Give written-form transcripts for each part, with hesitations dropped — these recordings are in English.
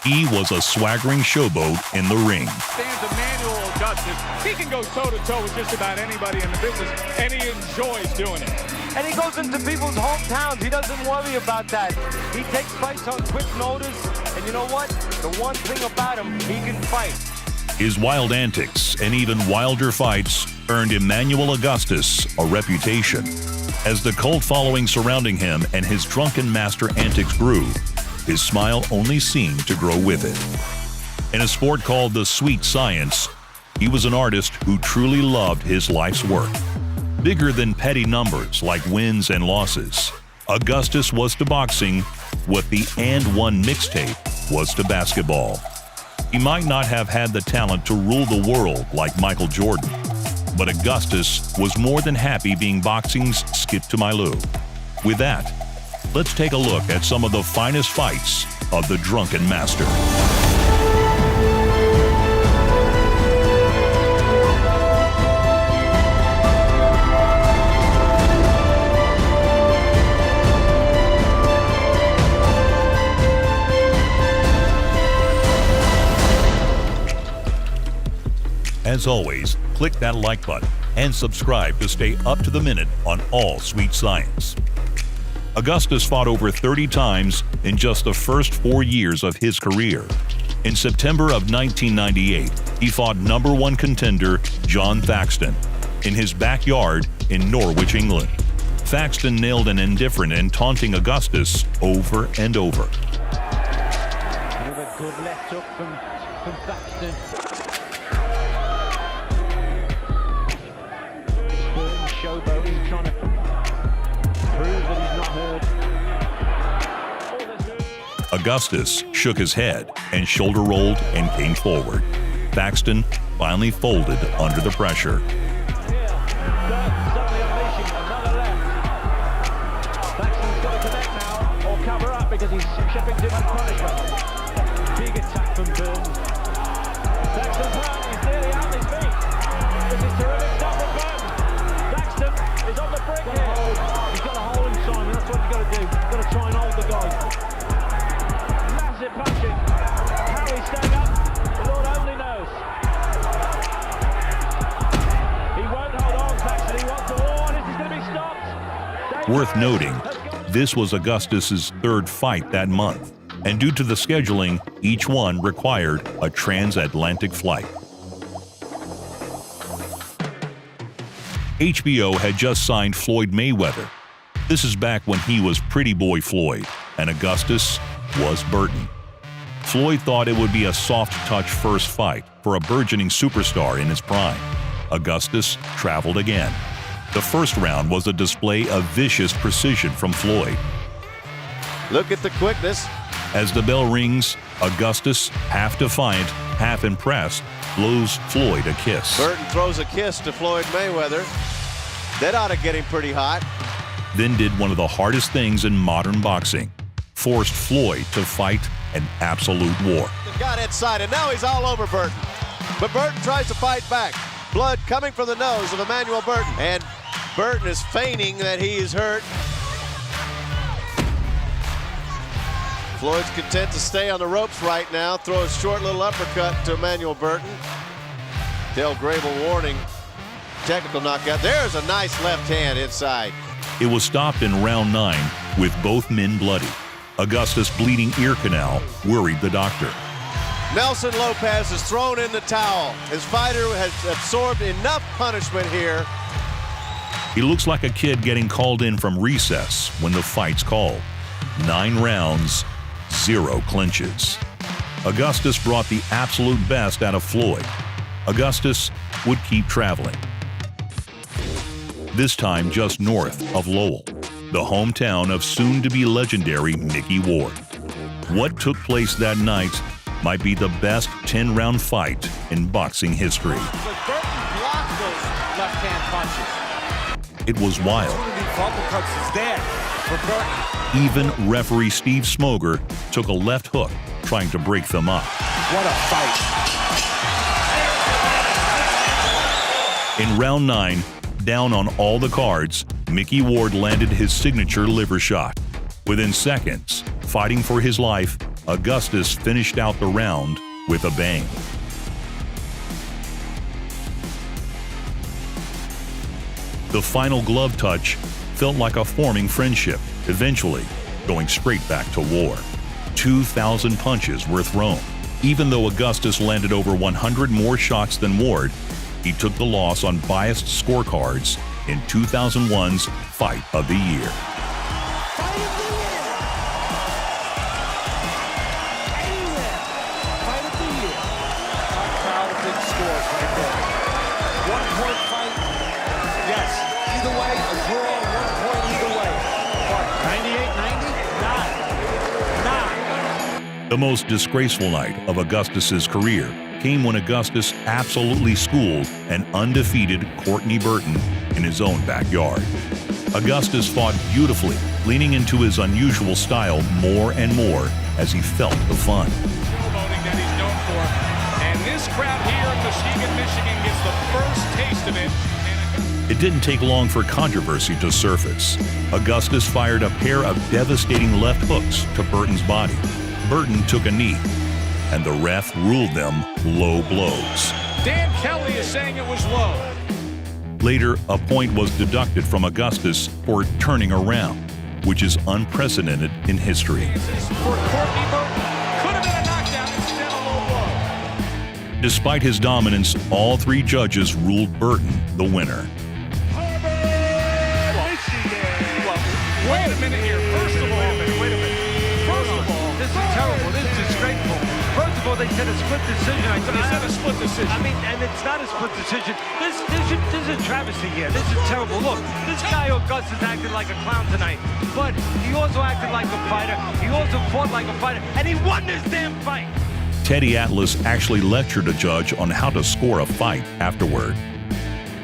He was a swaggering showboat in the ring. Stands Emmanuel Augustus. He can go toe-to-toe with just about anybody in the business, and he enjoys doing it. And he goes into people's hometowns. He doesn't worry about that. He takes fights on quick notice, and you know what? The one thing about him, he can fight. His wild antics and even wilder fights earned Emmanuel Augustus a reputation. As the cult following surrounding him and his Drunken Master antics grew, his smile only seemed to grow with it. In a sport called the sweet science, he was an artist who truly loved his life's work. Bigger than petty numbers like wins and losses, Augustus was to boxing what the And One mixtape was to basketball. He might not have had the talent to rule the world like Michael Jordan, but Augustus was more than happy being boxing's Skip to My Lou. With that, let's take a look at some of the finest fights of the Drunken Master. As always, click that like button and subscribe to stay up to the minute on all sweet science. Augustus fought over 30 times in just the first 4 years of his career. In September of 1998, he fought #1 contender John Thaxton in his backyard in Norwich, England. Thaxton nailed an indifferent and taunting Augustus over and over. Another good left hook from Thaxton. Showboating, trying to prove that he's not hurt. Augustus shook his head and shoulder rolled and came forward. Thaxton finally folded under the pressure. Suddenly unleashing another left. Thaxton's got to connect now or cover up because he's shipping too much punishment. Big attack from Burton. Thaxton's hurt. He's nearly out his feet. This is terrific stuff from Burton. Thaxton is on the brink here. He's got to hold him, Simon. That's what he's got to do. He's got to try and hold the guy. Massive punching. How he's staying up, the Lord only knows. He won't hold on, Thaxton. He wants the war. This is going to be stopped. Worth noting, this was Augustus's third fight that month, and due to the scheduling, each one required a transatlantic flight. HBO had just signed Floyd Mayweather. This is back when he was Pretty Boy Floyd, and Augustus was Burton. Floyd thought it would be a soft-touch first fight for a burgeoning superstar in his prime. Augustus traveled again. The first round was a display of vicious precision from Floyd. Look at the quickness. As the bell rings, Augustus, half defiant, half impressed, blows Floyd a kiss. Burton throws a kiss to Floyd Mayweather. That ought to get him pretty hot. Then did one of the hardest things in modern boxing, forced Floyd to fight an absolute war. Got inside, and now he's all over Burton. But Burton tries to fight back. Blood coming from the nose of Emmanuel Burton. And Burton is feigning that he is hurt. Floyd's content to stay on the ropes right now. Throw a short little uppercut to Emmanuel Burton. Dale Grable warning. Technical knockout. There's a nice left hand inside. It was stopped in round 9 with both men bloody. Augustus' bleeding ear canal worried the doctor. Nelson Lopez has thrown in the towel. His fighter has absorbed enough punishment here. He looks like a kid getting called in from recess when the fight's called. 9 rounds, 0 clinches. Augustus brought the absolute best out of Floyd. Augustus would keep traveling. This time just north of Lowell, the hometown of soon-to-be legendary Mickey Ward. What took place that night might be the best 10-round fight in boxing history. But Burton blocked those left-hand punches. It was wild. Uppercuts is there for Burton. Even referee Steve Smoger took a left hook, trying to break them up. What a fight. In round 9, down on all the cards, Mickey Ward landed his signature liver shot. Within seconds, fighting for his life, Augustus finished out the round with a bang. The final glove touch felt like a forming friendship, eventually going straight back to war. 2,000 punches were thrown. Even though Augustus landed over 100 more shots than Ward, he took the loss on biased scorecards in 2001's Fight of the Year. The most disgraceful night of Augustus's career came when Augustus absolutely schooled an undefeated Courtney Burton in his own backyard. Augustus fought beautifully, leaning into his unusual style more and more as he felt the fun. Showboating that he's known for, and this crowd here in Muskegon, Michigan gets the first taste of it. It didn't take long for controversy to surface. Augustus fired a pair of devastating left hooks to Burton's body. Burton took a knee, and the ref ruled them low blows. Dan Kelly is saying it was low. Later, a point was deducted from Augustus for turning around, which is unprecedented in history. For Courtney Burton, could have been a knockdown instead of a low blow. Despite his dominance, all three judges ruled Burton the winner. Wait a minute here. First of all, wait a minute. First of all, This is terrible. This is disgraceful. First of all, they said a split decision. they said a split decision. I mean, and it's not a split decision. This is a travesty here. This is terrible. Look, this guy Augustus acted like a clown tonight, but he also acted like a fighter. He also fought like a fighter, and he won this damn fight. Teddy Atlas actually lectured a judge on how to score a fight afterward.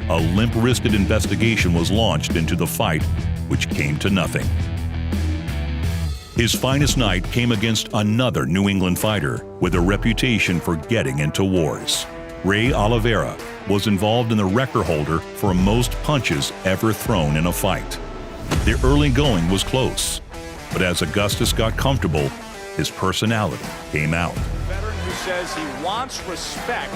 A limp-wristed investigation was launched into the fight, which came to nothing. His finest night came against another New England fighter with a reputation for getting into wars. Ray Oliveira was involved in the record holder for most punches ever thrown in a fight. The early going was close, but as Augustus got comfortable, his personality came out. Veteran who says he wants respect.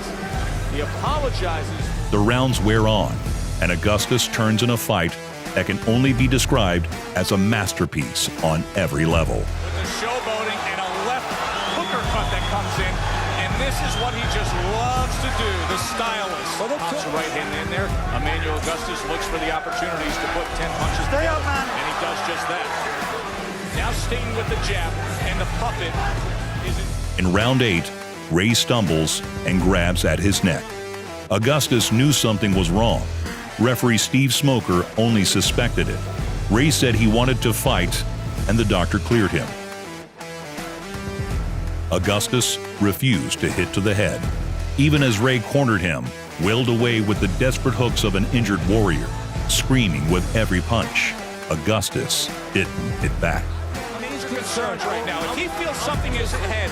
He apologizes. The rounds wear on, and Augustus turns in a fight that can only be described as a masterpiece on every level. With the showboating and a left hooker cut that comes in, and this is what he just loves to do, the stylist. Pops a right hand in there. Emmanuel Augustus looks for the opportunities to put 10 punches together, and he does just that. Now staying with the jab, and the puppet is In round 8, Ray stumbles and grabs at his neck. Augustus knew something was wrong. Referee Steve Smoker only suspected it. Ray said he wanted to fight, and the doctor cleared him. Augustus refused to hit to the head, even as Ray cornered him, wailed away with the desperate hooks of an injured warrior, screaming with every punch. Augustus didn't hit back. I mean, he's concerned right now. If he feels something is ahead,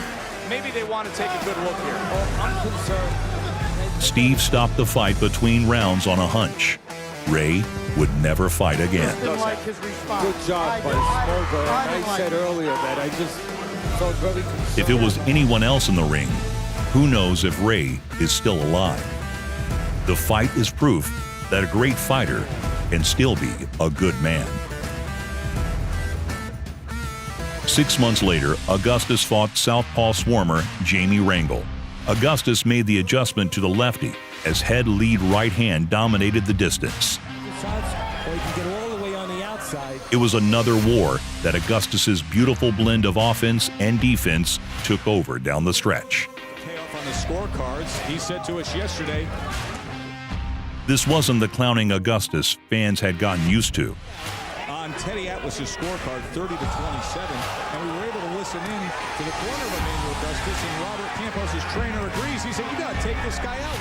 maybe they want to take a good look here. I'm concerned. Steve stopped the fight between rounds on a hunch. Ray would never fight again. Like his response. Good job by Smoker. I said earlier that I just felt very concerned. If it was anyone else in the ring, who knows if Ray is still alive? The fight is proof that a great fighter can still be a good man. 6 months later, Augustus fought southpaw swarmer Jamie Rangel. Augustus made the adjustment to the lefty as head lead right hand dominated the distance. It was another war that Augustus's beautiful blend of offense and defense took over down the stretch. Payoff on the scorecards. He said to us yesterday, This wasn't the clowning Augustus fans had gotten used to. On Teddy Atlas's scorecard, 30-27, and we were able to listen in to the corner of Emmanuel Augustus, and Robert Campos' trainer agrees. He said, "You got to take this guy out."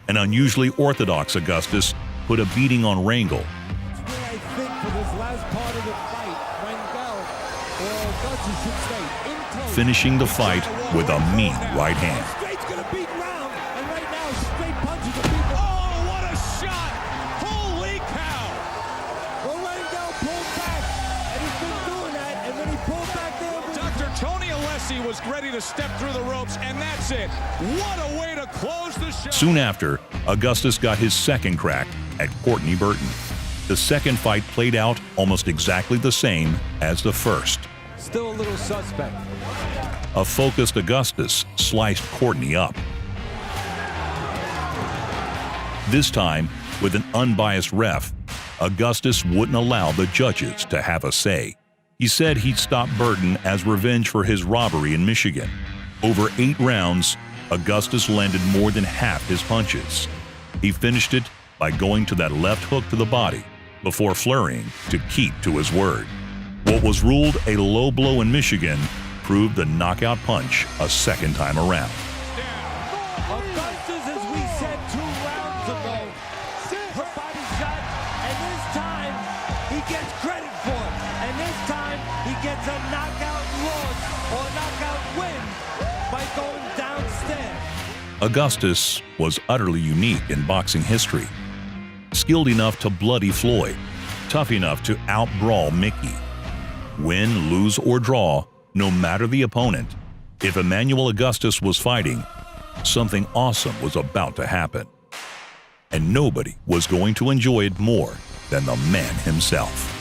An unusually orthodox Augustus put a beating on Rangel. I think for this last part of the fight, Rangel or Augustus should stay in close. Finishing the fight with a mean right hand. Straight's gonna beat round, and right now straight punches are beating. oh, what a shot! Holy cow! Well, Rangel pulled back, and he's been doing that, and then he pulled back there. Dr. Tony Alessi was great. to step through the ropes, and that's it. What a way to close the show. Soon after, Augustus got his second crack at Courtney Burton. The second fight played out almost exactly the same as the first. Still a little suspect. A focused Augustus sliced Courtney up. This time, with an unbiased ref, Augustus wouldn't allow the judges to have a say. He said he'd stop Burton as revenge for his robbery in Michigan. Over 8 rounds, Augustus landed more than half his punches. He finished it by going to that left hook to the body before flurrying to keep to his word. What was ruled a low blow in Michigan proved the knockout punch a second time around. Augustus, as we said 2 rounds ago, her body shot, and this time he gets credit for it. And this time he gets a knockout loss or knockout win by going downstairs. Augustus was utterly unique in boxing history. Skilled enough to bloody Floyd, tough enough to out-brawl Mickey. Win, lose, or draw, no matter the opponent, if Emmanuel Augustus was fighting, something awesome was about to happen. And nobody was going to enjoy it more than the man himself.